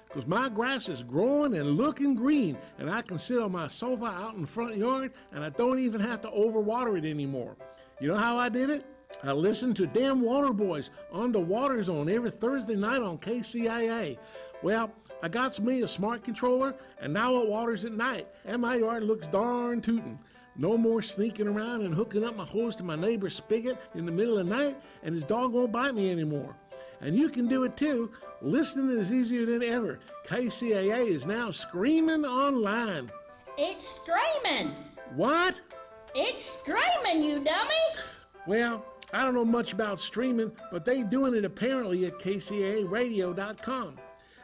because my grass is growing and looking green, and I can sit on my sofa out in the front yard, and I don't even have to overwater it anymore. You know how I did it? I listened to Damn Water Boys on the Water Zone every Thursday night on KCAA. Well, I got me a smart controller, and now it waters at night, and my yard looks darn tootin'. No more sneaking around and hooking up my hose to my neighbor's spigot in the middle of the night, and his dog won't bite me anymore. And you can do it too. Listening is easier than ever. KCAA is now streaming online. It's streaming. What? It's streaming, you dummy. Well, I don't know much about streaming, but they doing it apparently at KCAAradio.com.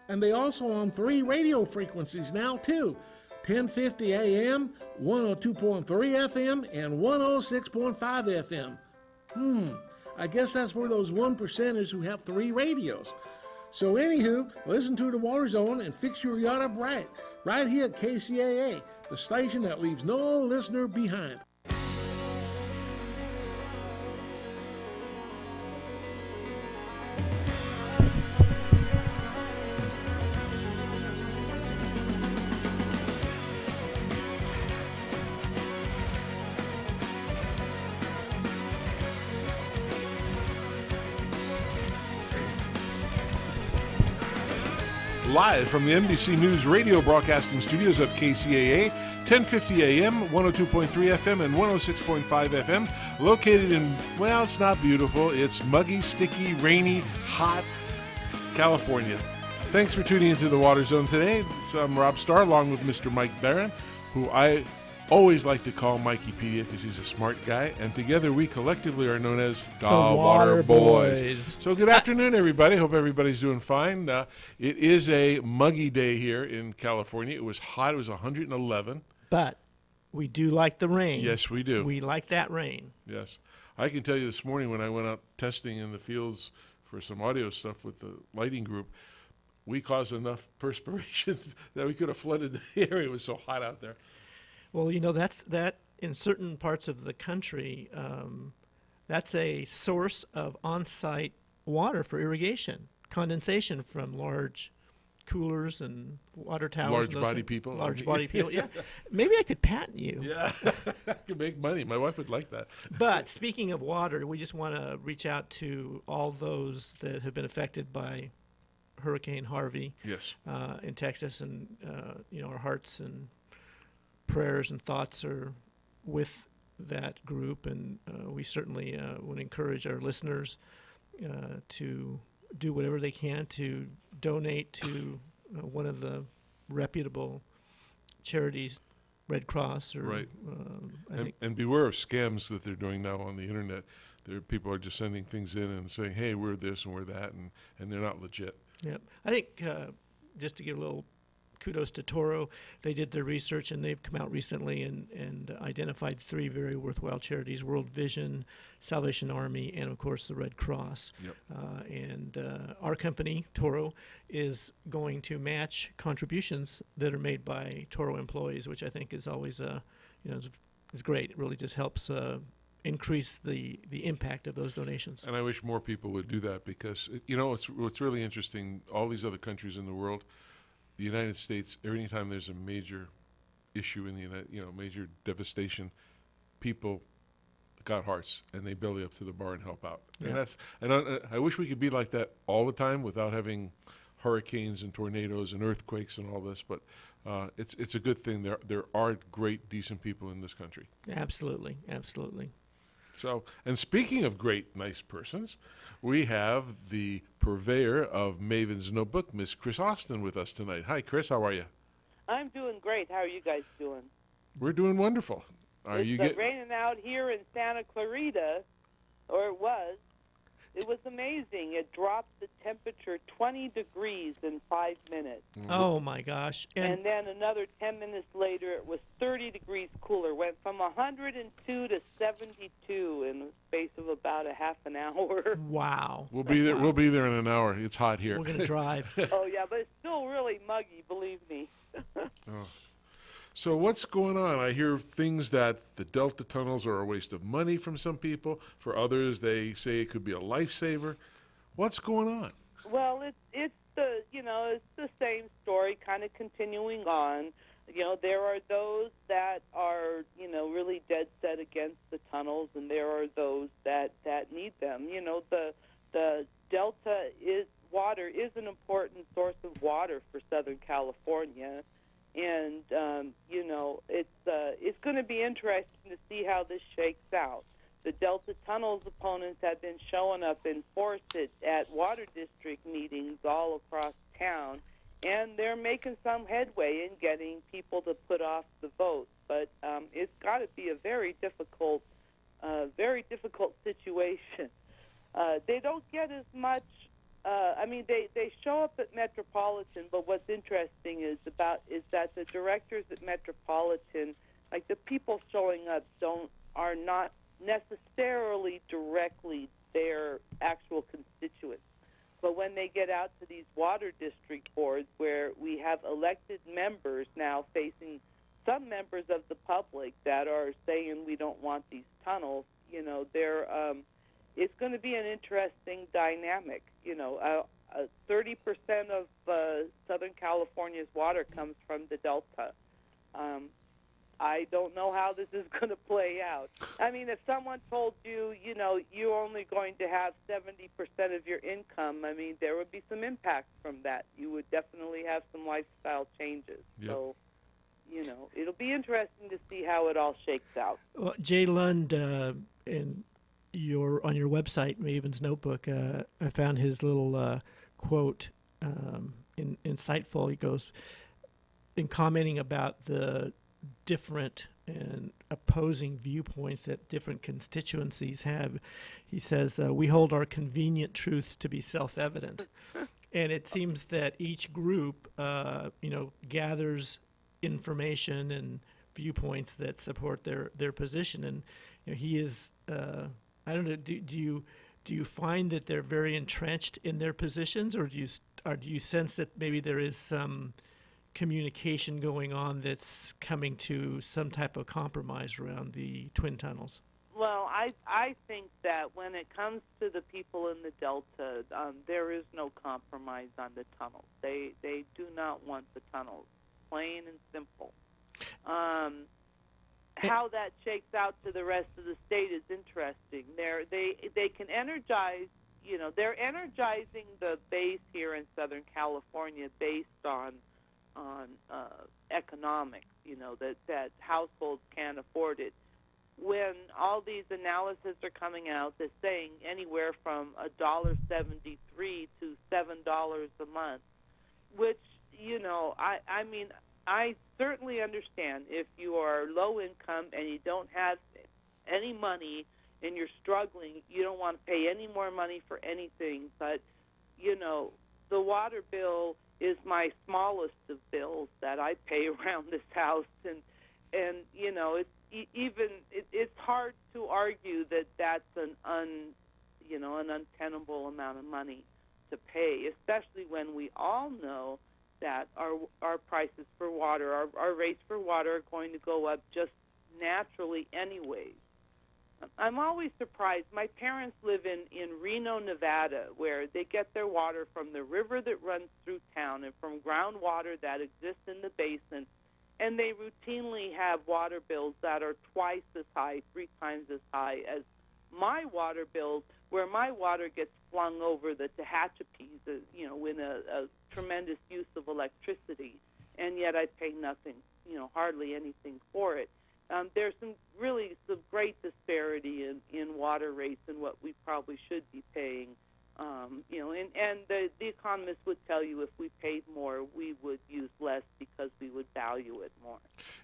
And they also on 3 radio frequencies now too. 1050 AM, 102.3 FM, and 106.5 FM. I guess that's for those 1%ers who have 3 radios. So anywho, listen to the Water Zone and fix your yard up right here at KCAA, the station that leaves no listener behind. Live from the NBC News radio broadcasting studios of KCAA, 1050 AM, 102.3 FM, and 106.5 FM, located in, well, it's not beautiful, it's muggy, sticky, rainy, hot California. Thanks for tuning into the Water Zone today. I'm Rob Starr, along with Mr. Mike Barron, who I always like to call Mikeypedia because he's a smart guy, and together we collectively are known as the Water Boys. So good afternoon, everybody. Hope everybody's doing fine. It is a muggy day here in California. It was hot. It was 111. But we do like the rain. Yes, we do. We like that rain. Yes. I can tell you this morning when I went out testing in the fields for some audio stuff with the lighting group, we caused enough perspiration that we could have flooded the area. It was so hot out there. Well, you know, that in certain parts of the country, that's a source of on-site water for irrigation, condensation from large coolers and water towers. Large body people. Large body people, yeah. Maybe I could patent you. Yeah, I could make money. My wife would like that. But speaking of water, we just want to reach out to all those that have been affected by Hurricane Harvey. Yes. In Texas, and, our hearts and prayers and thoughts are with that group, and we certainly would encourage our listeners to do whatever they can to donate to one of the reputable charities, Red Cross. Or, right. And beware of scams that they're doing now on the internet. People are just sending things in and saying, hey, we're this and we're that, and they're not legit. Yep. I think just to give a little kudos to Toro. They did their research, and they've come out recently and identified 3 very worthwhile charities: World Vision, Salvation Army, and, of course, the Red Cross. Yep. And our company, Toro, is going to match contributions that are made by Toro employees, which I think is always, is great. It really just helps increase the impact of those donations. And I wish more people would do that because, what's really interesting, all these other countries in the world, the United States, every time there's a major issue in the major devastation, people got hearts and they belly up to the bar and help out. Yeah. And I wish we could be like that all the time without having hurricanes and tornadoes and earthquakes and all this. But it's a good thing. There are great, decent people in this country. Absolutely, absolutely. So, and speaking of great, nice persons, we have the purveyor of Maven's Notebook, Miss Chris Austin, with us tonight. Hi, Chris. How are you? I'm doing great. How are you guys doing? We're doing wonderful. It's raining out here in Santa Clarita, or it was. It was amazing. It dropped the temperature 20 degrees in 5 minutes. Mm-hmm. Oh, my gosh. And then another 10 minutes later, it was 30 degrees cooler. Went from 102 to 72 in the space of about a half an hour. Wow. We'll be there. We'll be there in an hour. It's hot here. We're going to drive. Oh, yeah, but it's still really muggy, believe me. Oh. So what's going on? I hear things that the Delta tunnels are a waste of money from some people. For others, they say it could be a lifesaver. What's going on? Well, it's it's the same story, kind of continuing on. There are those that are, really dead set against the tunnels, and there are those that need them. The Delta water is an important source of water for Southern California, and it's going to be interesting to see how this shakes out. The Delta Tunnels opponents have been showing up in force at water district meetings all across town, and they're making some headway in getting people to put off the vote. But it's got to be a very difficult situation. They don't get as much. They show up at Metropolitan, but what's interesting is that the directors at Metropolitan, like the people showing up, are not necessarily directly their actual constituents. But when they get out to these water district boards where we have elected members now facing some members of the public that are saying we don't want these tunnels, it's going to be an interesting dynamic. 30% of Southern California's water comes from the Delta. I don't know how this is going to play out. I mean, if someone told you, you're only going to have 70% of your income, there would be some impact from that. You would definitely have some lifestyle changes. Yep. So, it'll be interesting to see how it all shakes out. Well, Jay Lund, on your website, Maven's Notebook, I found his little quote insightful. He goes, in commenting about the different and opposing viewpoints that different constituencies have, he says, we hold our convenient truths to be self-evident. And it seems that each group, gathers information and viewpoints that support their position. And he is, I don't know, do you find that they're very entrenched in their positions, or do you sense that maybe there is some communication going on that's coming to some type of compromise around the twin tunnels? Well, I think that when it comes to the people in the Delta, there is no compromise on the tunnels. They do not want the tunnels, plain and simple. How that shakes out to the rest of the state is interesting. They can energize, they're energizing the base here in Southern California based on economics, that households can't afford it. When all these analyses are coming out, they're saying anywhere from $1.73 to $7 a month, which, I certainly understand if you are low income and you don't have any money and you're struggling, you don't want to pay any more money for anything. But, the water bill is my smallest of bills that I pay around this house, and it's hard to argue that that's an untenable amount of money to pay, especially when we all know that our prices for water, our rates for water are going to go up just naturally anyways. I'm always surprised. My parents live in Reno, Nevada, where they get their water from the river that runs through town and from groundwater that exists in the basin, and they routinely have water bills that are twice as high, 3 times as high as my water bills, where my water gets flung over the Tehachapi's, in a tremendous use of electricity, and yet I pay nothing, hardly anything for it. There's some great disparity in water rates and what we probably should be paying. And the economists would tell you if we paid more, we would use less because we would value it more.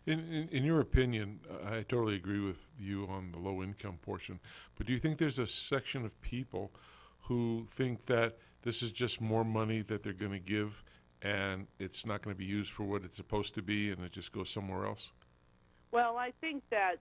In your opinion, I totally agree with you on the low-income portion, but do you think there's a section of people who think that this is just more money that they're going to give and it's not going to be used for what it's supposed to be and it just goes somewhere else? Well, I think that,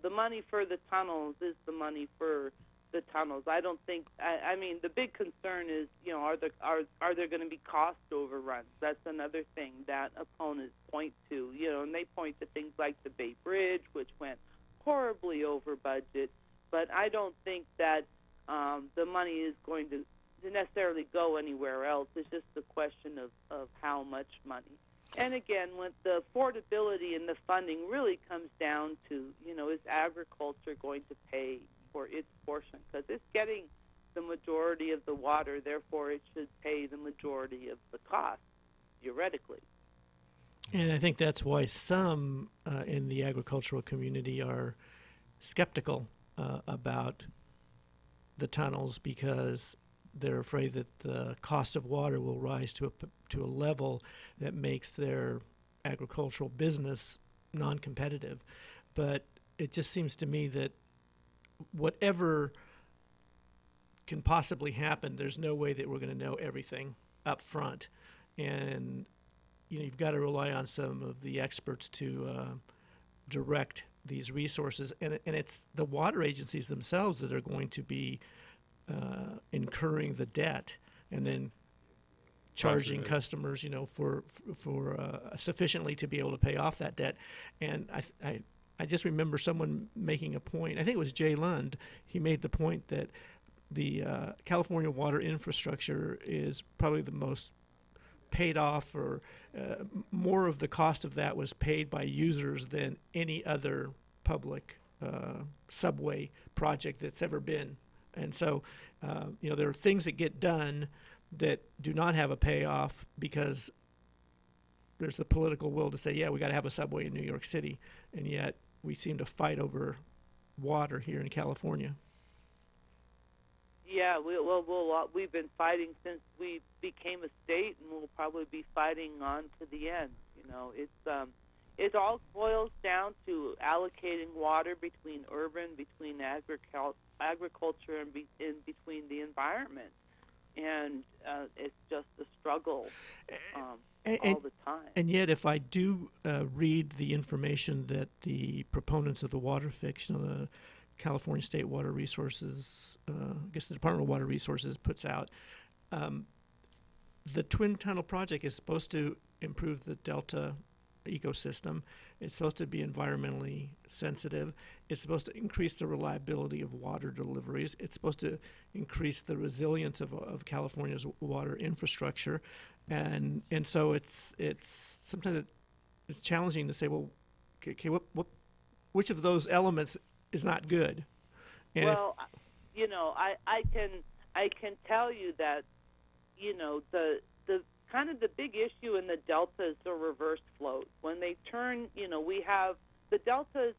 the money for the tunnels is the money for the tunnels. I don't think, the big concern is, are there going to be cost overruns? That's another thing that opponents point to, and they point to things like the Bay Bridge, which went horribly over budget, but I don't think that the money is going to to necessarily go anywhere else. It's just a question of how much money. And again, when the affordability and the funding really comes down to, is agriculture going to pay for its portion? Because it's getting the majority of the water, therefore it should pay the majority of the cost, theoretically. And I think that's why some in the agricultural community are skeptical about the tunnels, because they're afraid that the cost of water will rise to a level that makes their agricultural business non-competitive. But it just seems to me that whatever can possibly happen, there's no way that we're going to know everything up front. And you've got to rely on some of the experts to direct these resources. And it's the water agencies themselves that are going to be incurring the debt and then charging customers, for sufficiently to be able to pay off that debt. And I just remember someone making a point. I think it was Jay Lund. He made the point that the California water infrastructure is probably the most paid off, or more of the cost of that was paid by users than any other public subway project that's ever been. And so, there are things that get done that do not have a payoff because there's the political will to say, yeah, we got to have a subway in New York City, and yet we seem to fight over water here in California. Yeah, we've been fighting since we became a state, and we'll probably be fighting on to the end. It all boils down to allocating water between agriculture, and between the environment, and it's just a struggle all the time. And yet, if I do read the information that the proponents of the water fix, the California State Water Resources, I guess the Department of Water Resources puts out, the Twin Tunnel Project is supposed to improve the Delta ecosystem. It's supposed to be environmentally sensitive. It's supposed to increase the reliability of water deliveries. It's supposed to increase the resilience of California's water infrastructure. And so it's sometimes it's challenging to say, well, okay, which of those elements is not good? And I can tell you that, the kind of the big issue in the Delta is the reverse flows. When they turn, we have the Delta is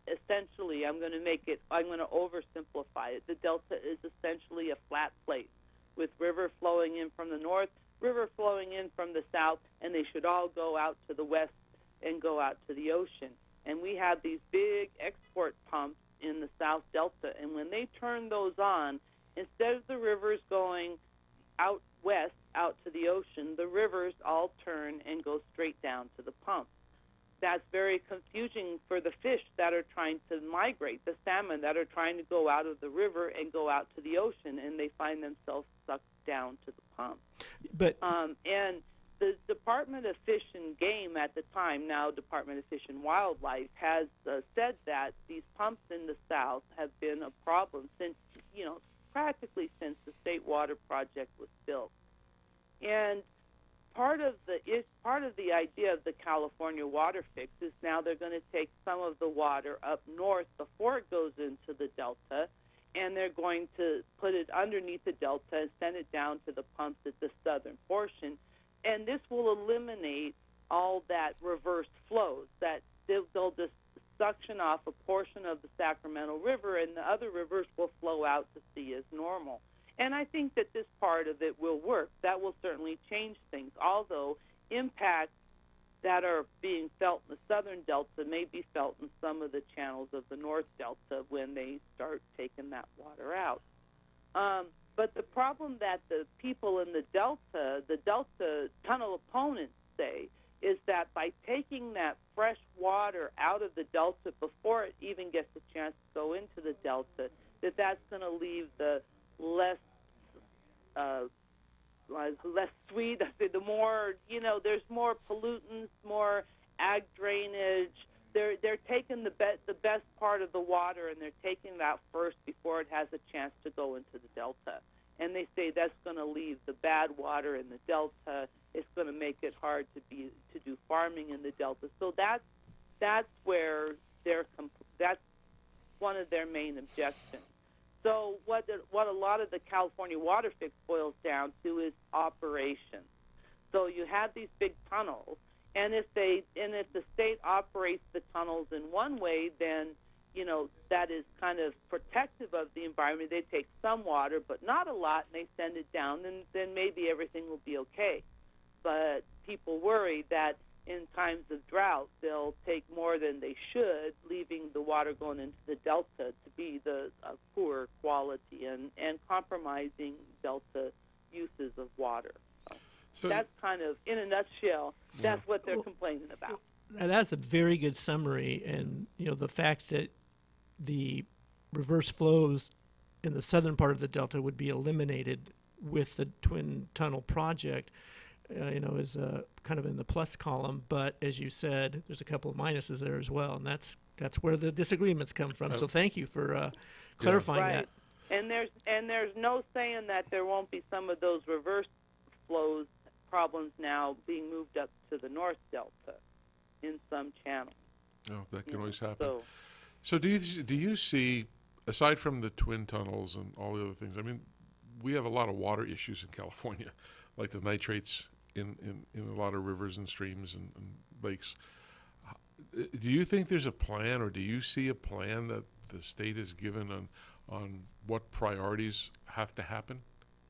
essentially, I'm going to oversimplify it. The Delta is essentially a flat plate with river flowing in from the north, river flowing in from the south, and they should all go out to the west and go out to the ocean. And we have these big export pumps in the South Delta, and when they turn those on, instead of the rivers going out west, out to the ocean, the rivers all turn and go straight down to the pumps. That's very confusing for the fish that are trying to migrate, the salmon that are trying to go out of the river and go out to the ocean, and they find themselves sucked down to the pump. And the Department of Fish and Game at the time, now Department of Fish and Wildlife, has said that these pumps in the South have been a problem since, practically since the State Water Project was built. And part of the idea of the California water fix is now they're going to take some of the water up north before it goes into the Delta, and they're going to put it underneath the Delta and send it down to the pumps at the southern portion. And this will eliminate all that reverse flows, that they'll just suction off a portion of the Sacramento River, and the other rivers will flow out to sea as normal. And I think that this part of it will work. That will certainly change things, although impacts that are being felt in the southern Delta may be felt in some of the channels of the North Delta when they start taking that water out. But the problem that the people in the Delta tunnel opponents say, is that by taking that fresh water out of the Delta before it even gets a chance to go into the Delta, that's going to leave the less sweet. The more, there's more pollutants, more ag drainage. They're taking the best part of the water, and they're taking that first before it has a chance to go into the Delta. and they say that's going to leave the bad water in the delta. It's going to make it hard to do farming in the delta. So that's where that's one of their main objections. So what a lot of the California water fix boils down to is operations. So you have these big tunnels, and if the state operates the tunnels in one way, then that is kind of protective of the environment. They take some water, but not a lot, and they send it down, and then maybe everything will be okay. But people worry that in times of drought, they'll take more than they should, leaving the water going into the delta to be the poor quality and compromising delta uses of water. So that's kind of, in a nutshell, that's what they're complaining about. And that's a very good summary, and the fact that the reverse flows in the southern part of the delta would be eliminated with the twin tunnel project, is kind of in the plus column. But as you said, there's a couple of minuses there as well, and that's where the disagreements come from. So thank you for clarifying that. And there's no saying that there won't be some of those reverse flows problems now being moved up to the north delta in some channels. Oh, that can always happen. So do you see, aside from the twin tunnels and all the other things, I mean, we have a lot of water issues in California, like the nitrates in a lot of rivers and streams and lakes. Do you think there's a plan, or do you see a plan that the state has given on what priorities have to happen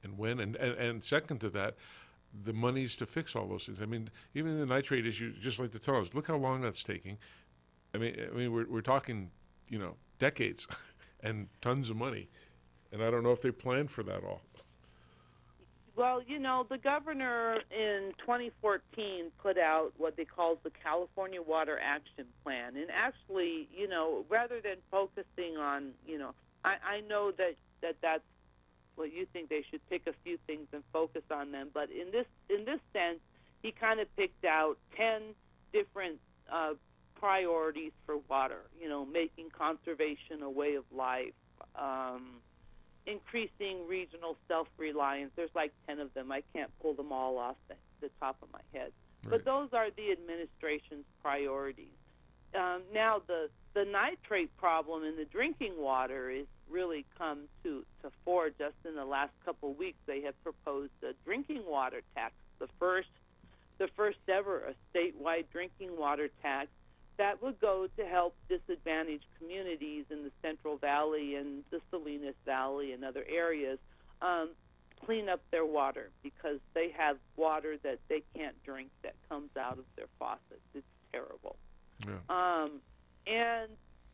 and when? And second to that, the monies to fix all those things. I mean, even the nitrate issue, just like the tunnels, look how long that's taking. I mean, we're talking, decades and tons of money, and I don't know if they planned for that all. Well, the governor in 2014 put out what they called the California Water Action Plan, and actually, rather than focusing on, I know that's well, you think they should pick a few things and focus on them, but in this sense, he kind of picked out 10 different priorities for water. Making conservation a way of life, increasing regional self-reliance. There's like 10 of them. I can't pull them all off the top of my head, but those are the administration's priorities. Now, the nitrate problem in the drinking water is really come to fore just in the last couple of weeks. They have proposed a drinking water tax, the first ever a statewide drinking water tax that would go to help disadvantaged communities in the Central Valley and the Salinas Valley and other areas clean up their water, because they have water that they can't drink that comes out of their faucets. It's terrible. Yeah. And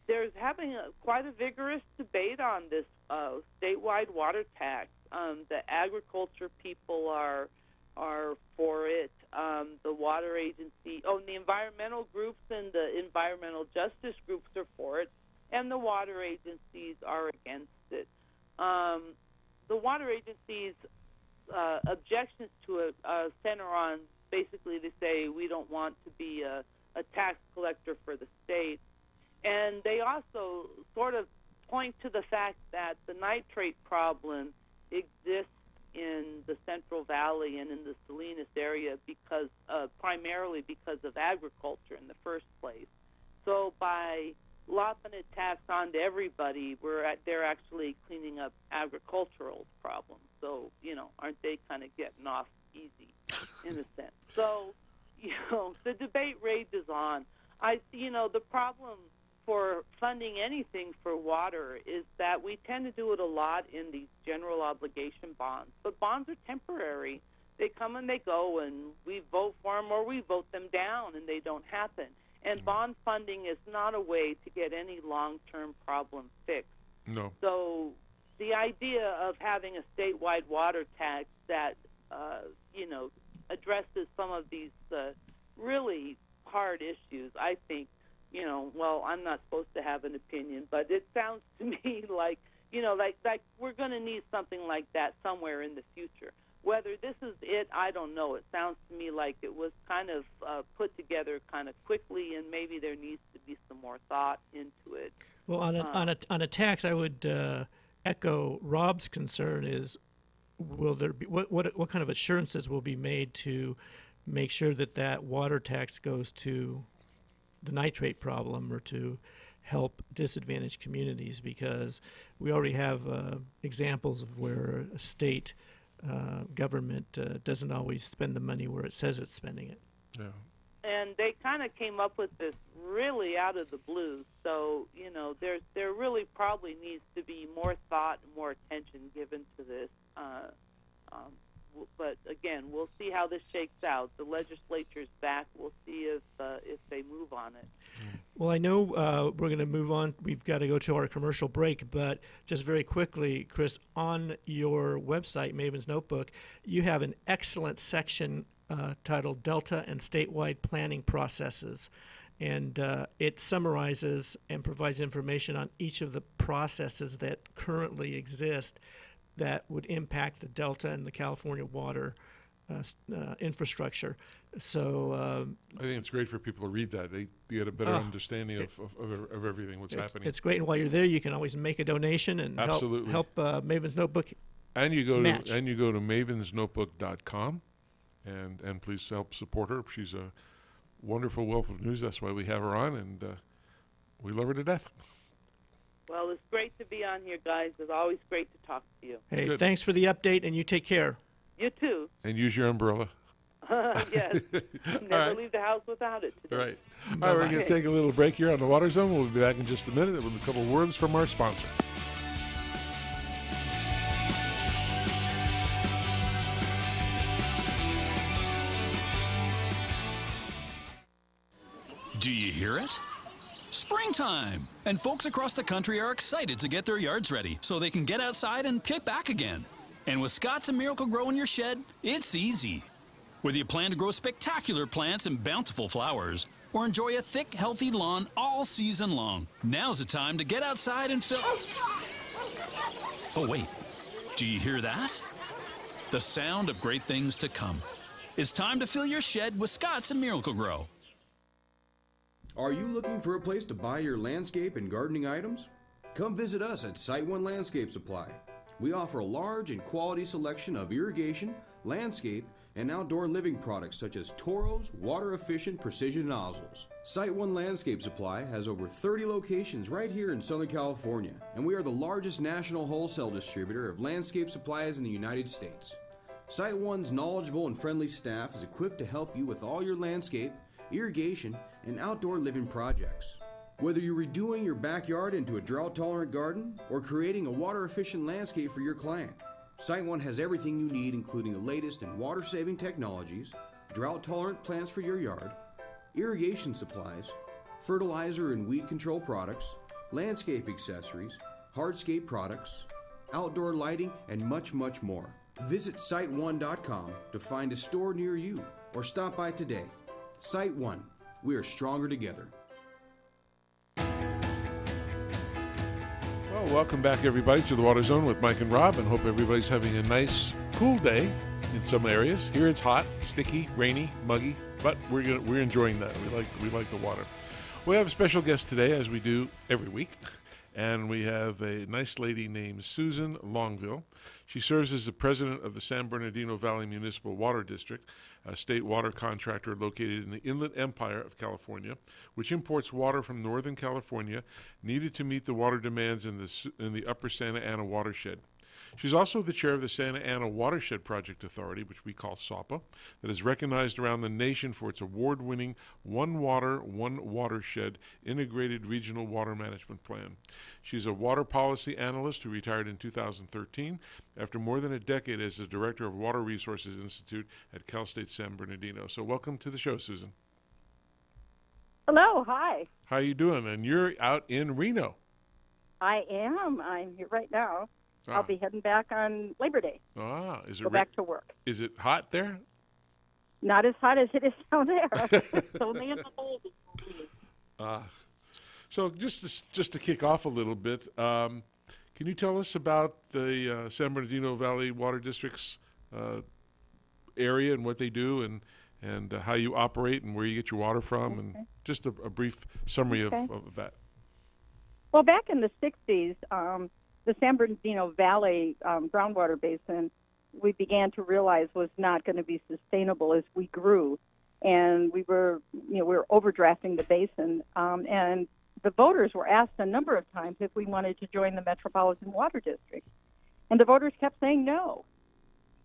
there's having quite a vigorous debate on this statewide water tax. The agriculture people are for it. The water agency, the environmental groups and the environmental justice groups are for it, and the water agencies are against it. The water agencies' objections to it center on basically to say we don't want to be a tax collector for the state. And they also sort of point to the fact that the nitrate problem exists in the Central Valley and in the Salinas area because primarily because of agriculture in the first place. So by lopping a tax onto everybody, they're actually cleaning up agricultural problems. So, aren't they kind of getting off easy in a sense? So, the debate rages on. The problem for funding anything for water is that we tend to do it a lot in these general obligation bonds. But bonds are temporary. They come and they go, and we vote for them or we vote them down, and they don't happen. And bond funding is not a way to get any long-term problem fixed. No. So the idea of having a statewide water tax that, addresses some of these really hard issues, I think, I'm not supposed to have an opinion, but it sounds to me like we're going to need something like that somewhere in the future. Whether this is it, I don't know. It sounds to me like it was kind of put together kind of quickly, and maybe there needs to be some more thought into it. Well, on a tax, I would echo Rob's concern is will there be what kind of assurances will be made to make sure that that water tax goes to the nitrate problem or to help disadvantaged communities? Because we already have examples of where a state government doesn't always spend the money where it says it's spending it. Yeah. And they kind of came up with this really out of the blue. So, there really probably needs to be more thought and more attention given to this. But again, we'll see how this shakes out. The legislature's back. We'll see if they move on it. Well, I know we're going to move on. We've got to go to our commercial break, but just very quickly, Chris, on your website, Maven's Notebook, you have an excellent section titled Delta and Statewide Planning Processes. And it summarizes and provides information on each of the processes that currently exist that would impact the Delta and the California water infrastructure. So I think it's great for people to read that. They get a better understanding of everything, what's happening. It's great. And while you're there, you can always make a donation and help Maven's Notebook. And you go match. to mavensnotebook.com and please help support her. She's a wonderful wealth of news. That's why we have her on, and we love her to death. Well, it's great to be on here, guys. It's always great to talk to you. Hey, Good. Thanks for the update, and you take care. You too. And use your umbrella. Yes. Never right. leave the house without it today. Right. All right, we're going to take a little break here on the Water Zone. We'll be back in just a minute with a couple of words from our sponsor. Do you hear it? Springtime! And folks across the country are excited to get their yards ready so they can get outside and kick back again. And with Scott's and Miracle-Gro in your shed, it's easy. Whether you plan to grow spectacular plants and bountiful flowers, or enjoy a thick, healthy lawn all season long, now's the time to get outside and fill... Oh, wait. Do you hear that? The sound of great things to come. It's time to fill your shed with Scott's and Miracle-Gro. Are you looking for a place to buy your landscape and gardening items? Come visit us at Site One Landscape Supply. We offer a large and quality selection of irrigation, landscape, and outdoor living products such as Toro's water-efficient precision nozzles. Site One Landscape Supply has over 30 locations right here in Southern California, and we are the largest national wholesale distributor of landscape supplies in the United States. Site One's knowledgeable and friendly staff is equipped to help you with all your landscape, irrigation, and outdoor living projects. Whether you're redoing your backyard into a drought-tolerant garden or creating a water-efficient landscape for your client, Site One has everything you need, including the latest in water-saving technologies, drought-tolerant plants for your yard, irrigation supplies, fertilizer and weed control products, landscape accessories, hardscape products, outdoor lighting, and much, much more. Visit SiteOne.com to find a store near you or stop by today. Site One. We are stronger together. Well, welcome back, everybody, to the Water Zone with Mike and Rob, and hope everybody's having a nice, cool day in some areas. Here it's hot, sticky, rainy, muggy, but we're enjoying that. We like the water. We have a special guest today, as we do every week, and we have a nice lady named Susan Longville. She serves as the president of the San Bernardino Valley Municipal Water District, a state water contractor located in the Inland Empire of California, which imports water from Northern California needed to meet the water demands in the Upper Santa Ana watershed. She's also the chair of the Santa Ana Watershed Project Authority, which we call SAWPA, that is recognized around the nation for its award-winning One Water, One Watershed integrated regional water management plan. She's a water policy analyst who retired in 2013 after more than a decade as the director of Water Resources Institute at Cal State San Bernardino. So welcome to the show, Susan. Hello, hi. How you doing? And you're out in Reno. I am. I'm here right now. I'll be heading back on Labor Day. Is it back to work. Is it hot there? Not as hot as it is down there. So only in the baby. So just to kick off a little bit, can you tell us about the San Bernardino Valley Water District's area and what they do and how you operate and where you get your water from, and just a brief summary of that. Well, back in the 60s, the San Bernardino Valley groundwater basin we began to realize was not going to be sustainable as we grew, and we were overdrafting the basin, and the voters were asked a number of times if we wanted to join the Metropolitan Water District, and the voters kept saying no.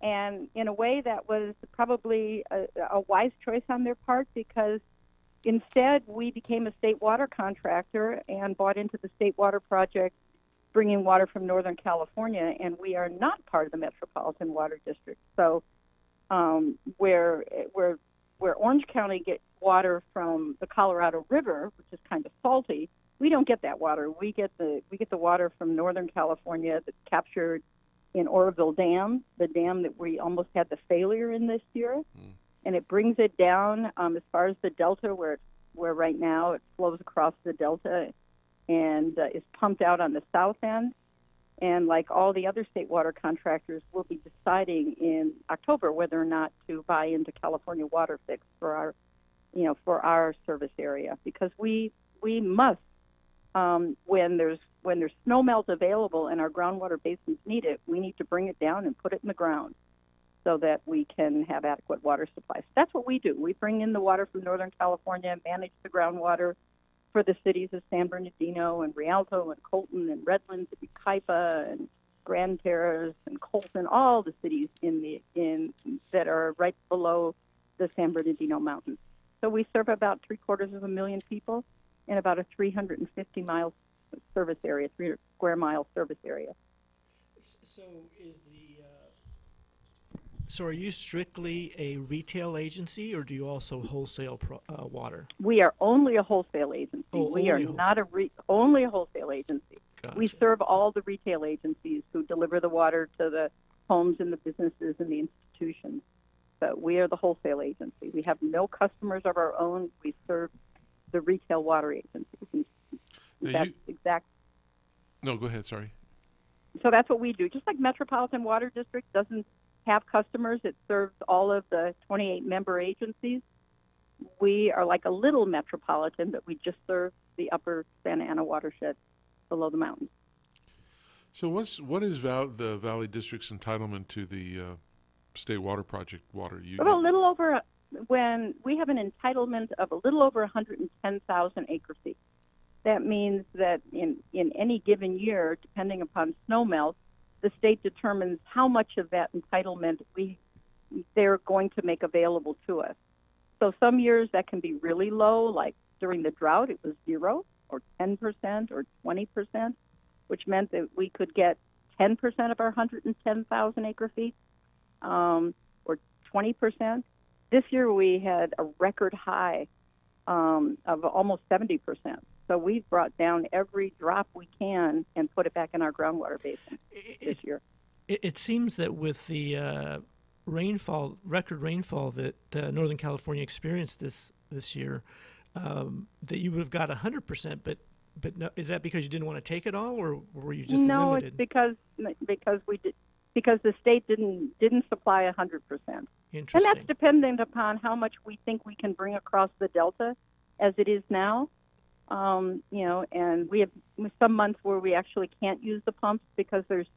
And in a way, that was probably a wise choice on their part, because instead we became a state water contractor and bought into the State Water Project, bringing water from Northern California, and we are not part of the Metropolitan Water District. So where Orange County gets water from the Colorado River, which is kind of salty, we don't get that water. We get the water from Northern California that's captured in Oroville Dam, the dam that we almost had the failure in this year, and it brings it down as far as the Delta, where right now it flows across the Delta and is pumped out on the south end. And like all the other state water contractors, we'll be deciding in October whether or not to buy into California Water Fix for our service area, because we must, when there's snow melt available and our groundwater basins need it, we need to bring it down and put it in the ground so that we can have adequate water supplies. That's what we do. We bring in the water from Northern California, manage the groundwater for the cities of San Bernardino and Rialto and Colton and Redlands and Kaipa and Grand Terrace and Colton, all the cities that are right below the San Bernardino Mountains. So we serve about 750,000 people in about a 350-mile service area, 300 square mile service area. So are you strictly a retail agency, or do you also wholesale water? We are only a wholesale agency. Oh, we are not only a wholesale agency. Gotcha. We serve all the retail agencies who deliver the water to the homes and the businesses and the institutions. But we are the wholesale agency. We have no customers of our own. We serve the retail water agencies. No, go ahead, sorry. So that's what we do. Just like Metropolitan Water District doesn't have customers, it serves all of the 28 member agencies. We are like a little metropolitan, but we just serve the upper Santa Ana watershed below the mountains. So what is the Valley District's entitlement to the State Water Project water? When we have an entitlement of a little over 110,000 acre feet. That means that in any given year, depending upon snowmelt, the state determines how much of that entitlement they're going to make available to us. So some years that can be really low, like during the drought, it was 0 or 10% or 20%, which meant that we could get 10% of our 110,000 acre feet or 20%. This year we had a record high of almost 70%. So we've brought down every drop we can and put it back in our groundwater basin this year. It seems that with the record rainfall that Northern California experienced this year, that you would have got 100%. But no, is that because you didn't want to take it all, or were you just no? limited? It's because the state didn't supply 100%. Interesting. And that's dependent upon how much we think we can bring across the Delta, as it is now. And we have some months where we actually can't use the pumps because there's,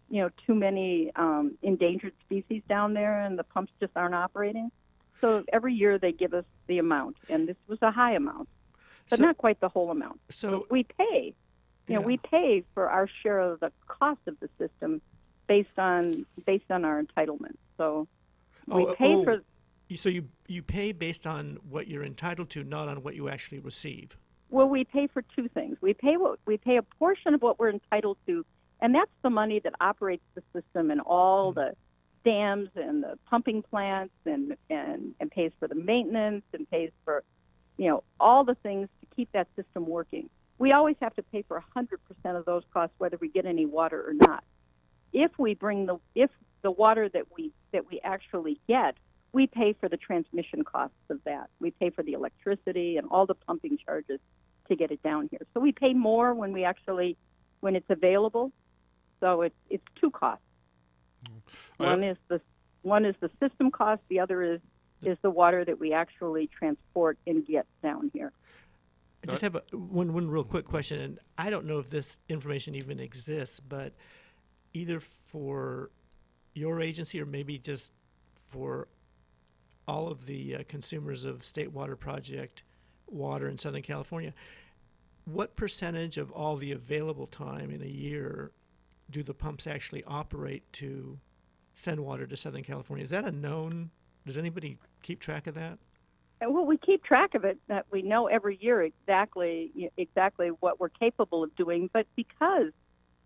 too many endangered species down there, and the pumps just aren't operating. So every year they give us the amount, and this was a high amount, but not quite the whole amount. So we pay, we pay for our share of the cost of the system based on our entitlement. So we pay for. So you pay based on what you're entitled to, not on what you actually receive. Well, we pay for two things. We pay a portion of what we're entitled to, and that's the money that operates the system and all the dams and the pumping plants and pays for the maintenance and pays for, all the things to keep that system working. We always have to pay for 100% of those costs, whether we get any water or not. If the water that we actually get, we pay for the transmission costs of that. We pay for the electricity and all the pumping charges to get it down here. So we pay more when it's available. So it's two costs. One is the system cost. The other is the water that we actually transport and get down here. I just have one real quick question, and I don't know if this information even exists, but either for your agency, or maybe just for all of the consumers of State Water Project water in Southern California, what percentage of all the available time in a year do the pumps actually operate to send water to Southern California? Is that a known? Does anybody keep track of that? Well, we keep track of it. That we know every year exactly what we're capable of doing. But because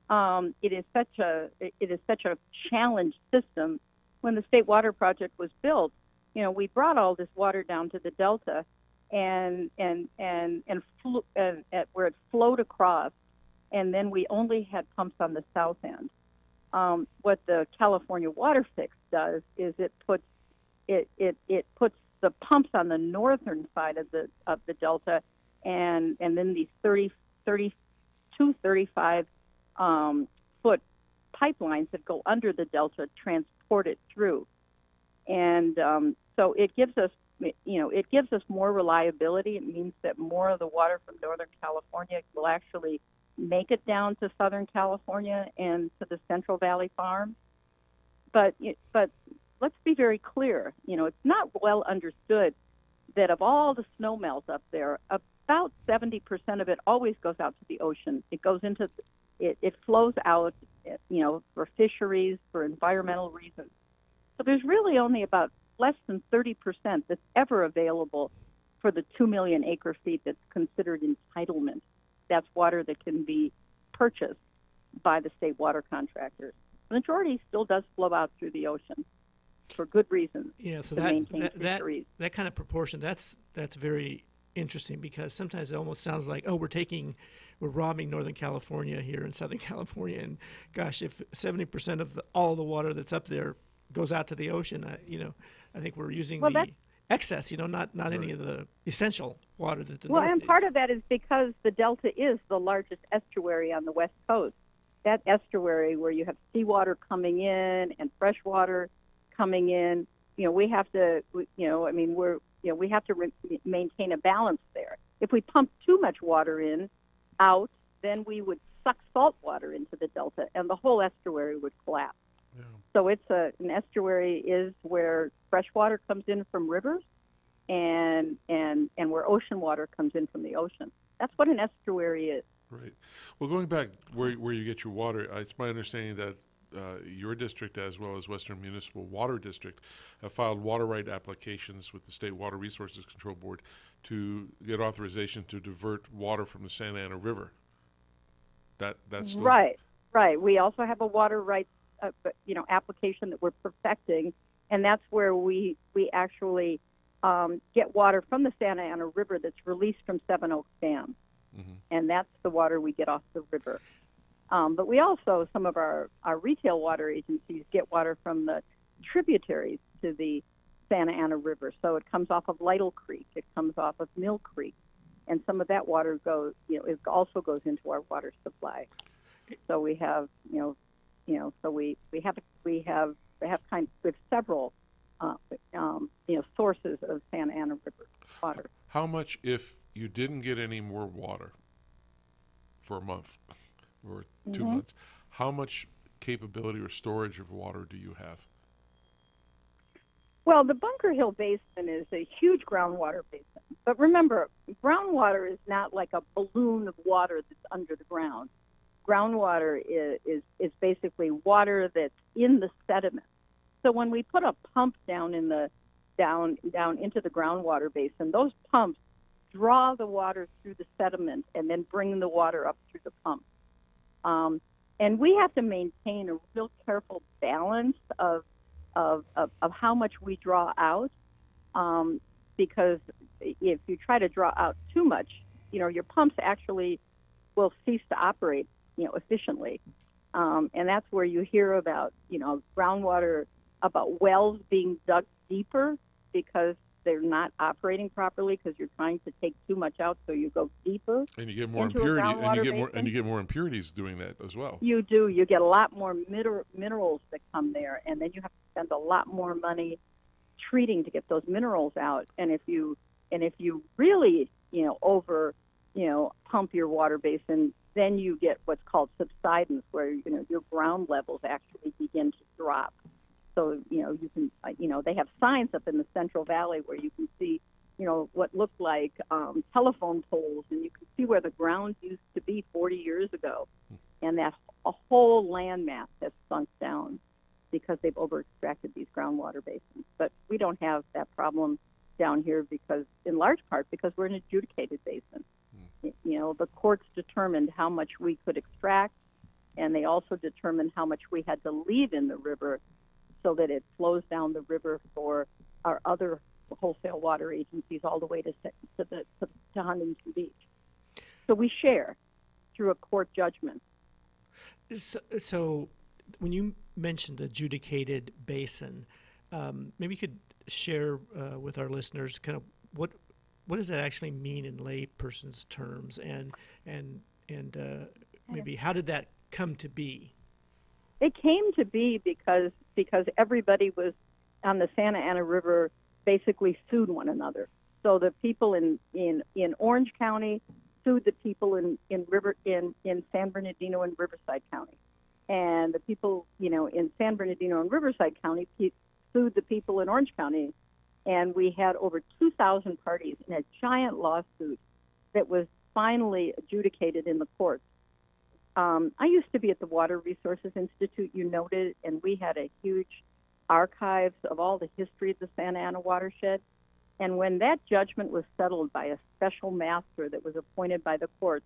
it is such a challenged system, when the State Water Project was built, we brought all this water down to the Delta, and where it flowed across, and then we only had pumps on the south end. What the California Water Fix does is it puts the pumps on the northern side of the Delta, and then these 35 foot pipelines that go under the Delta transport it through, and so it gives us more reliability. It means that more of the water from Northern California will actually make it down to Southern California and to the Central Valley farms. But let's be very clear. It's not well understood that of all the snow melt up there, about 70% of it always goes out to the ocean. It goes into it flows out, for fisheries, for environmental reasons. So there's really only about less than 30% that's ever available for the 2 million acre feet that's considered entitlement. That's water that can be purchased by the state water contractors. The majority still does flow out through the ocean for good reasons. Yeah, so to maintain fisheries. that kind of proportion, that's very interesting, because sometimes it almost sounds like, we're robbing Northern California here in Southern California, and gosh, if 70% of all the water that's up there goes out to the ocean, I think we're using the excess, not right. Any of the essential water that the North and needs. Part of that is because the Delta is the largest estuary on the West Coast. That estuary where you have seawater coming in and fresh water coming in, we have to, we have to maintain a balance there. If we pump too much water out, then we would suck salt water into the Delta, and the whole estuary would collapse. Yeah. So an estuary is where fresh water comes in from rivers, and where ocean water comes in from the ocean. That's what an estuary is. Right. Well, going back where you get your water, it's my understanding that your district, as well as Western Municipal Water District, have filed water right applications with the State Water Resources Control Board to get authorization to divert water from the Santa Ana River. That's still right. We also have a water rights application that we're perfecting, and that's where we actually get water from the Santa Ana River that's released from Seven Oaks Dam, and that's the water we get off the river. But we also, some of our retail water agencies get water from the tributaries to the Santa Ana River. So it comes off of Lytle Creek, it comes off of Mill Creek, and some of that water goes, it also goes into our water supply. So we have, so we have several, sources of Santa Ana River water. How much, if you didn't get any more water for a month or 2 months, how much capability or storage of water do you have? Well, the Bunker Hill Basin is a huge groundwater basin. But remember, groundwater is not like a balloon of water that's under the ground. Groundwater is basically water that's in the sediment. So when we put a pump down into the groundwater basin, those pumps draw the water through the sediment and then bring the water up through the pump. And we have to maintain a real careful balance of how much we draw out, because if you try to draw out too much, your pumps actually will cease to operate, efficiently. And that's where you hear about, groundwater, about wells being dug deeper because they're not operating properly because you're trying to take too much out, so you go deeper. And you get more impurity, and you get more impurities doing that as well. You do. You get a lot more minerals that come there, and then you have to spend a lot more money treating to get those minerals out. And if you really, over, pump your water basin, then you get what's called subsidence, where your ground levels actually begin to drop. So, you can, they have signs up in the Central Valley where you can see, what looked like telephone poles, and you can see where the ground used to be 40 years ago. And that a whole landmass has sunk down because they've over-extracted these groundwater basins. But we don't have that problem down here because, in large part, because we're an adjudicated basin. The courts determined how much we could extract, and they also determined how much we had to leave in the river so that it flows down the river for our other wholesale water agencies all the way to Huntington Beach. So we share through a court judgment. So when you mentioned adjudicated basin, maybe you could share with our listeners kind of what does that actually mean in layperson's terms, and maybe how did that come to be? It came to be because everybody was on the Santa Ana River basically sued one another. So the people in Orange County sued the people in San Bernardino and Riverside County, and the people in San Bernardino and Riverside County sued the people in Orange County, and we had over 2,000 parties in a giant lawsuit that was finally adjudicated in the courts. I used to be at the Water Resources Institute, you noted, and we had a huge archives of all the history of the Santa Ana watershed. And when that judgment was settled by a special master that was appointed by the courts,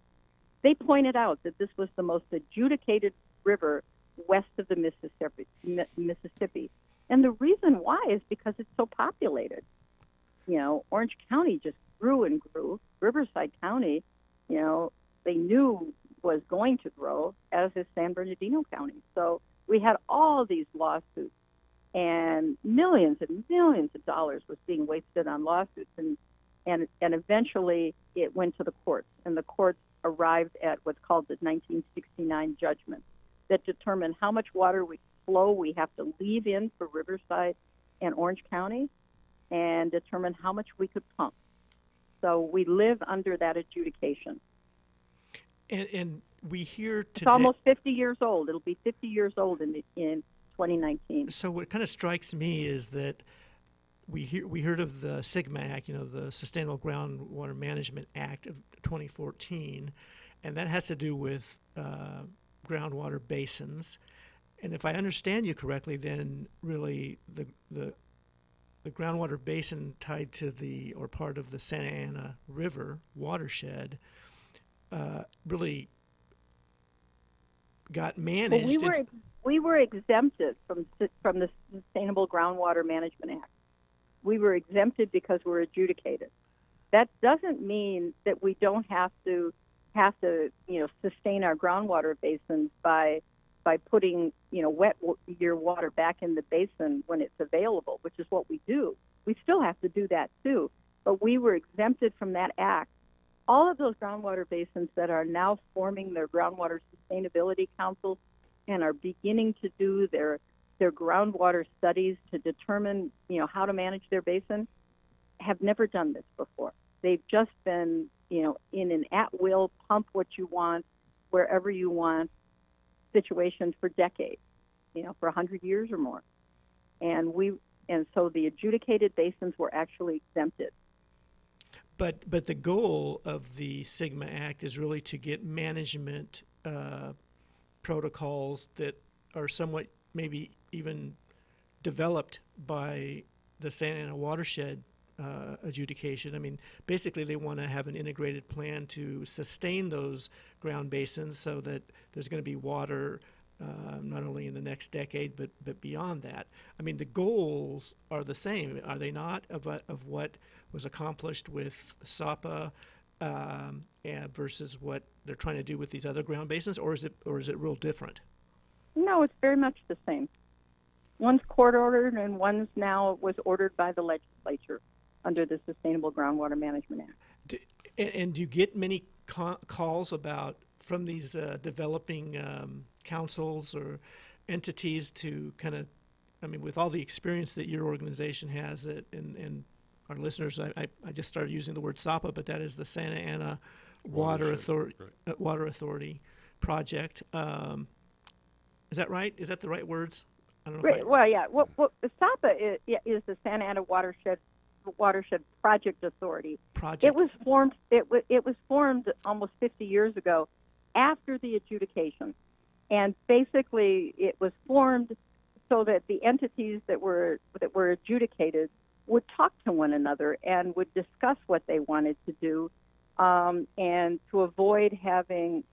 they pointed out that this was the most adjudicated river west of the Mississippi. And the reason why is because it's so populated. Orange County just grew and grew. Riverside County, they knew was going to grow, as is San Bernardino County. So we had all these lawsuits, and millions and millions of dollars was being wasted on lawsuits, and eventually it went to the courts, and the courts arrived at what's called the 1969 judgment that determined how much water we have to leave in for Riverside and Orange County, and determine how much we could pump. So we live under that adjudication. And we hear today... It's almost 50 years old. It'll be 50 years old in 2019. So what kind of strikes me is that we heard of the SGMA Act, the Sustainable Groundwater Management Act of 2014, and that has to do with groundwater basins. And if I understand you correctly, then really the groundwater basin tied to or part of the Santa Ana River watershed really got managed. Well, we were exempted from the Sustainable Groundwater Management Act. We were exempted because we're adjudicated. That doesn't mean that we don't have to sustain our groundwater basins by putting wet year water back in the basin when it's available, which is what we do. We still have to do that too, but we were exempted from that act. All of those groundwater basins that are now forming their groundwater sustainability councils and are beginning to do their groundwater studies to determine how to manage their basin have never done this before. They've just been in an at-will, pump what you want wherever you want situations for decades, for 100 years or more. And so the adjudicated basins were actually exempted. But the goal of the SGMA Act is really to get management protocols that are somewhat maybe even developed by the Santa Ana watershed adjudication. I mean, basically they want to have an integrated plan to sustain those ground basins so that there's going to be water not only in the next decade but beyond that. I mean, the goals are the same, are they not, of what was accomplished with SAPA versus what they're trying to do with these other ground basins, or is it real different? No, it's very much the same. One's court ordered and one's now was ordered by the legislature under the Sustainable Groundwater Management Act. And do you get many calls from these developing councils or entities to kind of, with all the experience that your organization has, and our listeners, I just started using the word SAPA, but that is the Santa Ana Water Authority project. Is that right? Is that the right words? I don't know. Right. Well, yeah. The SAPA is the Santa Ana Watershed Project Authority. Project. It was formed. It was formed almost 50 years ago, after the adjudication, and basically it was formed so that the entities that were adjudicated would talk to one another and would discuss what they wanted to do, and to avoid having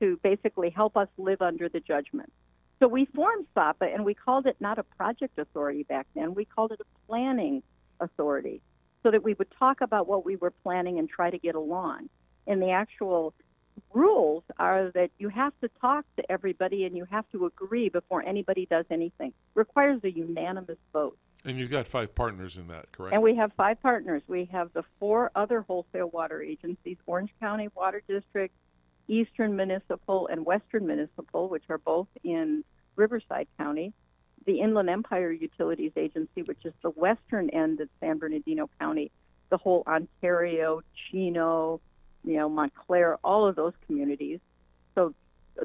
to basically help us live under the judgment. So we formed SAPA, and we called it not a project authority back then. We called it a planning authority, so that we would talk about what we were planning and try to get along. And the actual rules are that you have to talk to everybody and you have to agree before anybody does anything. Requires a unanimous vote. And you've got 5 partners in that, correct? And we have 5 partners. We have the 4 other wholesale water agencies: Orange County Water District, Eastern Municipal, and Western Municipal, which are both in Riverside County; the Inland Empire Utilities Agency, which is the western end of San Bernardino County; the whole Ontario, Chino, Montclair, all of those communities. So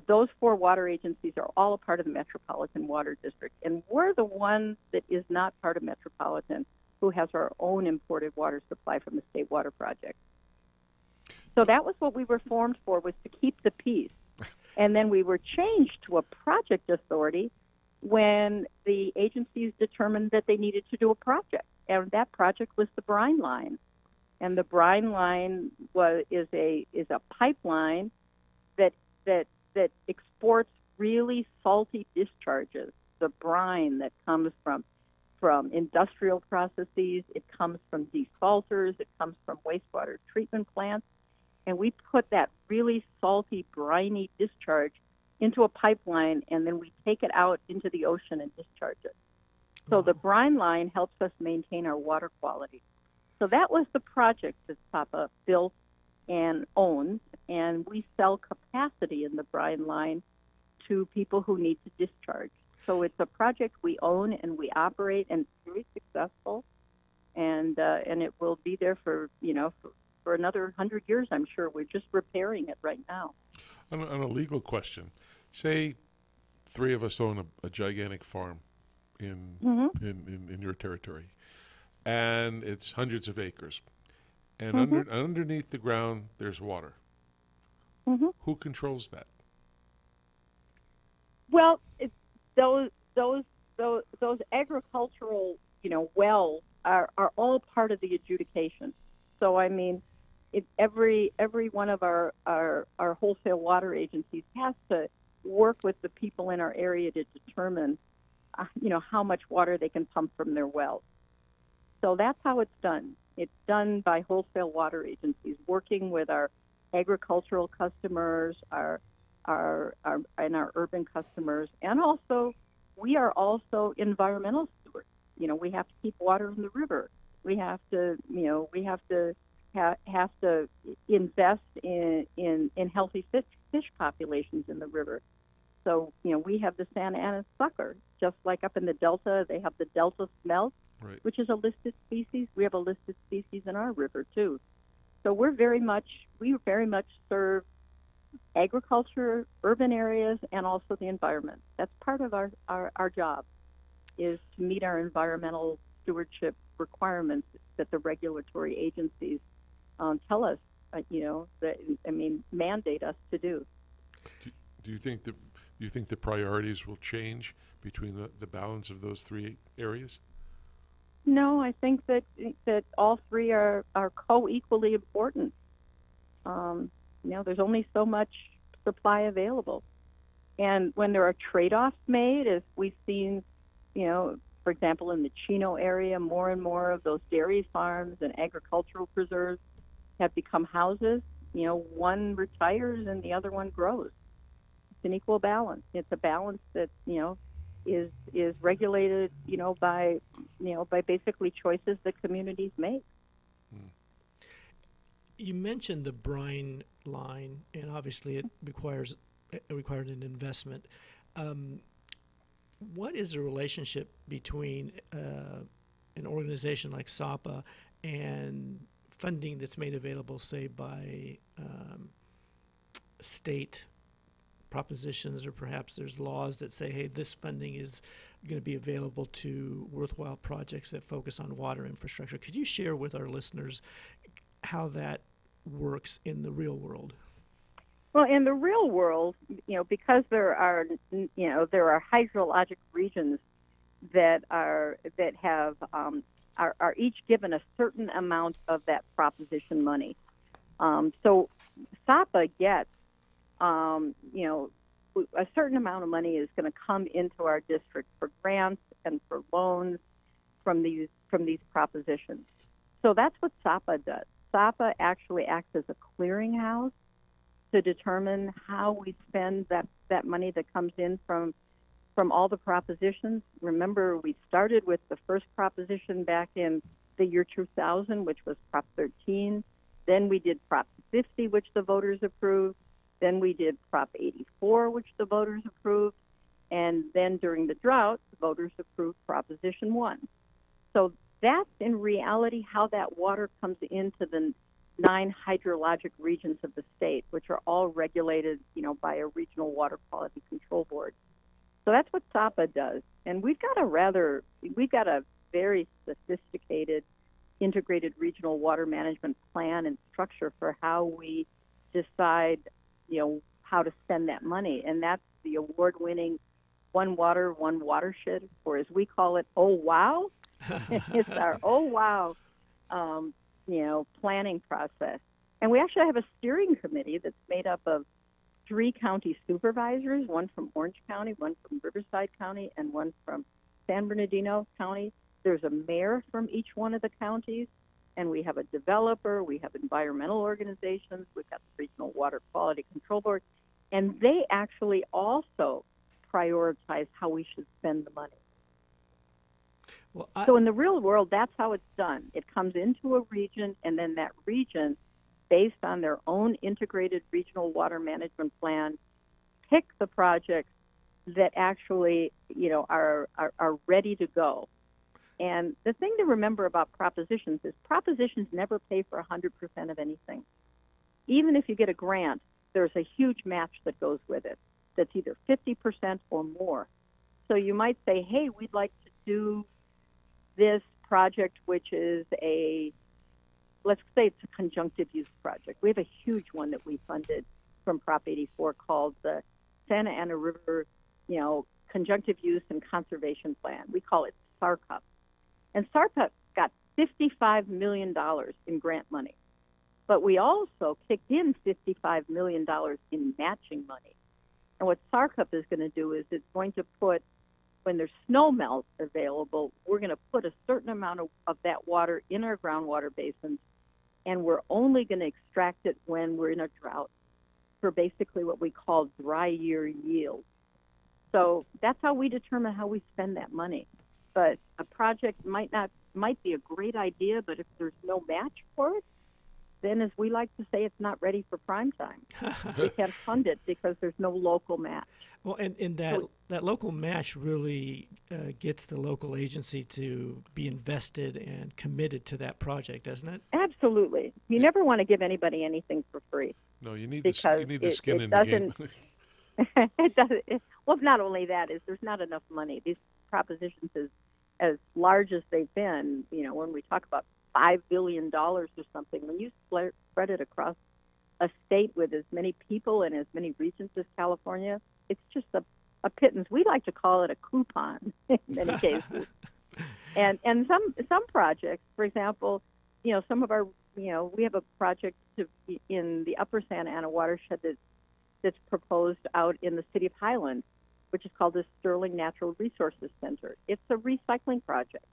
those 4 water agencies are all a part of the Metropolitan Water District. And we're the one that is not part of Metropolitan, who has our own imported water supply from the State Water Project. So that was what we were formed for, was to keep the peace. And then we were changed to a project authority when the agencies determined that they needed to do a project. And that project was the brine line. And the brine line is a pipeline that exports really salty discharges. The brine that comes from industrial processes, it comes from desalters, it comes from wastewater treatment plants. And we put that really salty, briny discharge into a pipeline, and then we take it out into the ocean and discharge it. So the brine line helps us maintain our water quality. So that was the project that SAPA built and owns, and we sell capacity in the brine line to people who need to discharge. So it's a project we own and we operate, and it's very successful, and it will be there for another 100 years, I'm sure. We're just repairing it right now. On a legal question, say 3 of us own a gigantic farm in your territory, and it's hundreds of acres, and underneath the ground there's water. Who controls that? Well, those agricultural wells are all part of the adjudication. So I mean, every one of our wholesale water agencies has to work with the people in our area to determine, how much water they can pump from their wells. So that's how it's done. It's done by wholesale water agencies working with our agricultural customers, our urban customers, and also we are also environmental stewards. We have to keep water in the river. We have to have to invest in healthy fish populations in the river. So, we have the Santa Ana sucker, just like up in the Delta, they have the Delta smelt, right, which is a listed species. We have a listed species in our river too. So we very much serve agriculture, urban areas, and also the environment. That's part of our job, is to meet our environmental stewardship requirements that the regulatory agencies tell us, mandate us to do. Do you think the priorities will change between the balance of those 3 areas? No, I think that all 3 are co-equally important. There's only so much supply available, and when there are trade-offs made, as we've seen, for example, in the Chino area, more and more of those dairy farms and agricultural preserves have become houses. One retires and the other one grows. It's an equal balance. It's a balance that is regulated by basically choices that communities make. You mentioned the brine line, and obviously it required an investment. What is the relationship between an organization like SAPA and funding that's made available, say, by state propositions, or perhaps there's laws that say, hey, this funding is going to be available to worthwhile projects that focus on water infrastructure. Could you share with our listeners how that works in the real world? Well, in the real world, because there are hydrologic regions that are each given a certain amount of that proposition money. So SAPA gets, a certain amount of money is going to come into our district for grants and for loans from these propositions. So that's what SAPA does. SAPA actually acts as a clearinghouse to determine how we spend that money that comes in from all the propositions. Remember, we started with the first proposition back in the year 2000, which was Prop 13. Then we did Prop 50, which the voters approved. Then we did Prop 84, which the voters approved. And then during the drought, the voters approved Proposition 1. So that's in reality how that water comes into the 9 hydrologic regions of the state, which are all regulated, by a regional water quality control board. So that's what SAPA does. And we've got a very sophisticated integrated regional water management plan and structure for how we decide, how to spend that money. And that's the award-winning One Water, One Watershed, or as we call it, Oh Wow. It's our Oh Wow, planning process. And we actually have a steering committee that's made up of 3 county supervisors, one from Orange County, one from Riverside County, and one from San Bernardino County. There's a mayor from each one of the counties, and we have a developer, we have environmental organizations, we've got the Regional Water Quality Control Board, and they actually also prioritize how we should spend the money. So in the real world, that's how it's done. It comes into a region, and then that region, based on their own integrated regional water management plan, pick the projects that actually, are ready to go. And the thing to remember about propositions is propositions never pay for 100% of anything. Even if you get a grant, there's a huge match that goes with it that's either 50% or more. So you might say, hey, we'd like to do this project, which is let's say it's a conjunctive use project. We have a huge one that we funded from Prop 84 called the Santa Ana River, Conjunctive Use and Conservation Plan. We call it SARCUP. And SARCUP got $55 million in grant money. But we also kicked in $55 million in matching money. And what SARCUP is going to do is it's going to put, when there's snow melt available, we're going to put a certain amount of that water in our groundwater basins, and we're only going to extract it when we're in a drought for basically what we call dry year yield. So that's how we determine how we spend that money. But a project might be a great idea, but if there's no match for it, then as we like to say, it's not ready for prime time. We can't fund it because there's no local match. Well, and that local match really gets the local agency to be invested and committed to that project, doesn't it? Absolutely. You never want to give anybody anything for free. No, you need the skin in the game. Well, not only that, is there's not enough money. These propositions, as large as they've been, when we talk about $5 billion or something, when you spread it across a state with as many people and as many regions as California, it's just a pittance. We like to call it a coupon in many cases. And some projects, for example, some of our, we have a project in the Upper Santa Ana watershed that's proposed out in the city of Highland, which is called the Sterling Natural Resources Center. It's a recycling project.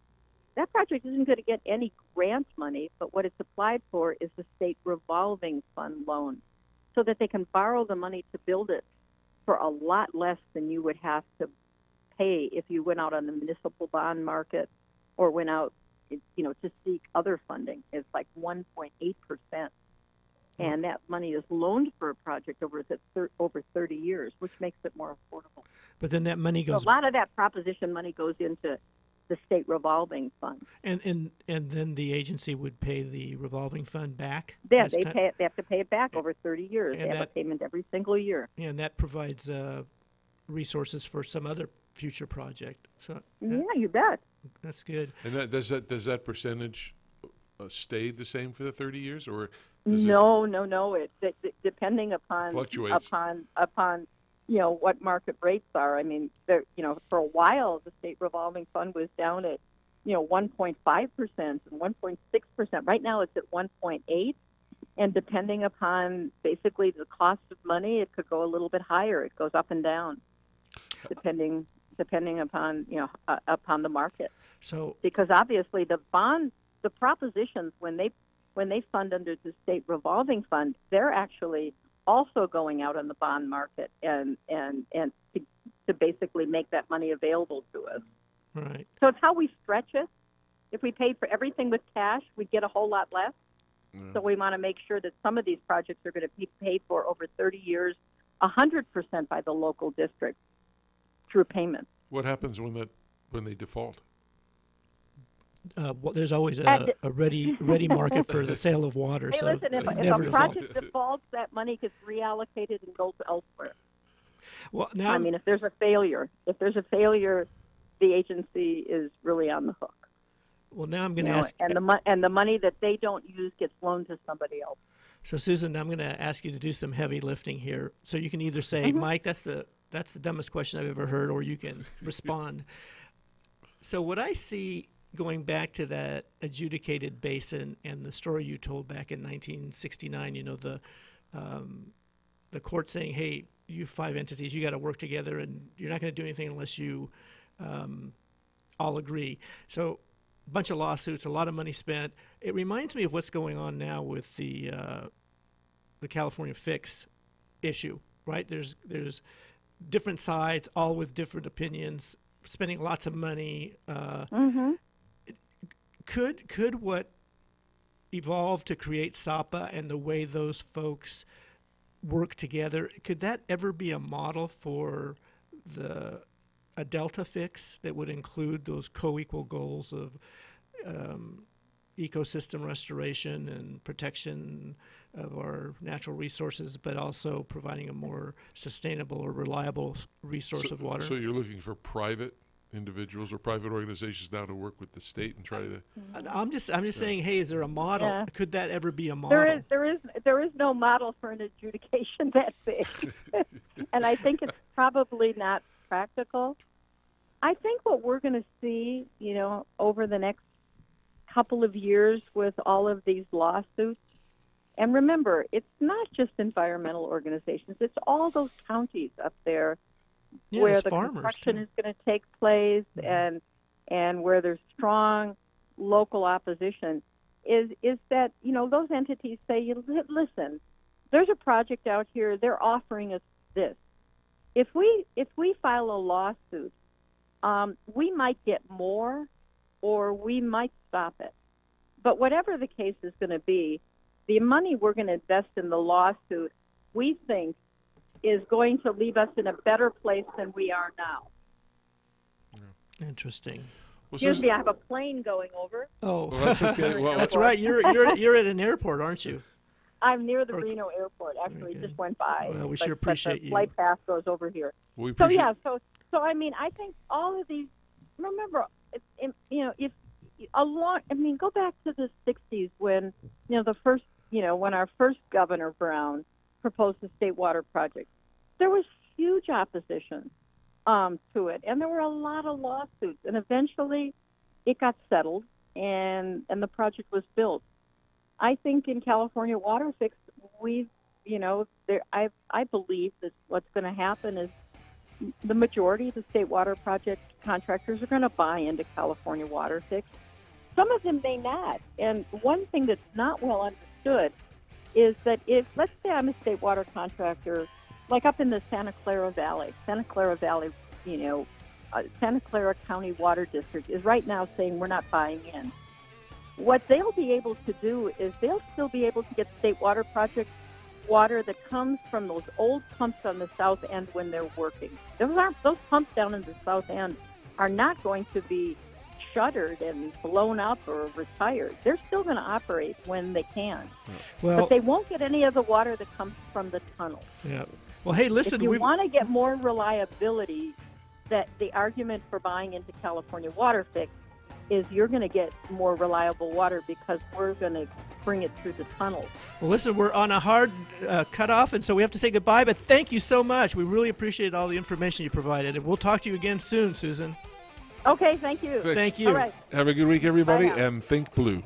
That project isn't going to get any grant money, but what it's applied for is the state revolving fund loan so that they can borrow the money to build it for a lot less than you would have to pay if you went out on the municipal bond market or went out, to seek other funding. It's like 1.8%. And that money is loaned for a project over 30 years, which makes it more affordable. But then that money goes... So a lot of that proposition money goes into the state revolving fund. And then the agency would pay the revolving fund back? Yeah, they have to pay it back over 30 years. They have a payment every single year. And that provides resources for some other future project. So Yeah, you bet. that's good. And does that percentage stay the same for the 30 years, or No. It depending upon fluctuates? upon what market rates are. I mean, there for a while the state revolving fund was down at 1.5% and 1.6%. Right now it's at 1.8, and depending upon basically the cost of money, it could go a little bit higher. It goes up and down depending upon upon the market. So Because obviously the propositions when they fund under the state revolving fund, they're actually also going out on the bond market and to basically make that money available to us. right. So it's how we stretch it. If we paid for everything with cash, we'd get a whole lot less. So we want to make sure that some of these projects are going to be paid for over 30 years, 100% by the local district through payments. What happens when they default? Well, there's always a ready market for the sale of water. Hey, so listen, if never a default. project defaults, that money gets reallocated and goes elsewhere. Well, now I mean, if there's a failure, the agency is really on the hook. well, now I'm going to ask. And the money that they don't use gets loaned to somebody else. So, Susan, I'm going to ask you to do some heavy lifting here. So you can either say, Mike, that's the dumbest question I've ever heard, or you can respond. So what I see going back to that adjudicated basin and the story you told back in 1969, the court saying, hey, you 5 entities, you got to work together, and you're not going to do anything unless you all agree. So a bunch of lawsuits, a lot of money spent. It reminds me of what's going on now with the California Fix issue, right? There's different sides, all with different opinions, spending lots of money. Could what evolved to create SAPA and the way those folks work together, could that ever be a model for a Delta fix that would include those co-equal goals of ecosystem restoration and protection of our natural resources, but also providing a more sustainable or reliable resource of water? So you're looking for private individuals or private organizations now to work with the state and try to. I'm just saying, hey, is there a model? Yeah. Could that ever be a model? There is no model for an adjudication that big, and I think it's probably not practical. I think what we're going to see, over the next couple of years with all of these lawsuits, and remember, it's not just environmental organizations; it's all those counties up there where the construction is going to take place, and where there's strong local opposition, is that those entities say, listen, there's a project out here, they're offering us this. If we file a lawsuit, we might get more, or we might stop it. But whatever the case is going to be, the money we're going to invest in the lawsuit, we think, is going to leave us in a better place than we are now. Interesting. Well, Excuse me, I have a plane going over. Oh, well, that's okay. Well, that's right. You're at an airport, aren't you? I'm near the Reno airport. Actually, Okay. just went by. Well, we but, sure appreciate but the flight path goes over here. we So appreciate. yeah, so I mean, I think all of these. Remember, go back to the '60s when when our first Governor Brown proposed the State Water Project. There was huge opposition to it, and there were a lot of lawsuits, and eventually it got settled, and the project was built. I think in California Water Fix, I believe that what's going to happen is the majority of the State Water Project contractors are going to buy into California Water Fix. Some of them may not, and one thing that's not well understood is that if, let's say I'm a state water contractor, like up in the Santa Clara Valley, Santa Clara County Water District is right now saying we're not buying in. What they'll be able to do is they'll still be able to get State Water Project water that comes from those old pumps on the south end when they're working. Those pumps down in the south end are not going to be shuttered and blown up or retired. They're still going to operate when they can. Well, but they won't get any of the water that comes from the tunnel. Yeah. Well, hey, listen. If you want to get more reliability, that the argument for buying into California Water Fix is you're going to get more reliable water because we're going to bring it through the tunnels. Well, listen, we're on a hard cutoff, and so we have to say goodbye, but thank you so much. We really appreciate all the information you provided, and we'll talk to you again soon, Susan. Okay, thank you. Thanks. Thank you. All right. Have a good week, everybody, Bye now. and think blue.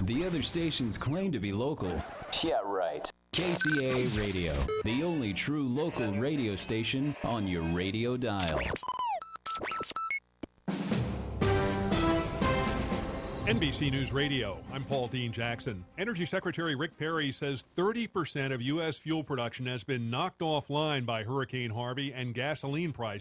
The other stations claim to be local. Yeah, right. KCAA Radio, the only true local radio station on your radio dial. NBC News Radio, I'm Paul Dean Jackson. Energy Secretary Rick Perry says 30% of U.S. fuel production has been knocked offline by Hurricane Harvey and gasoline prices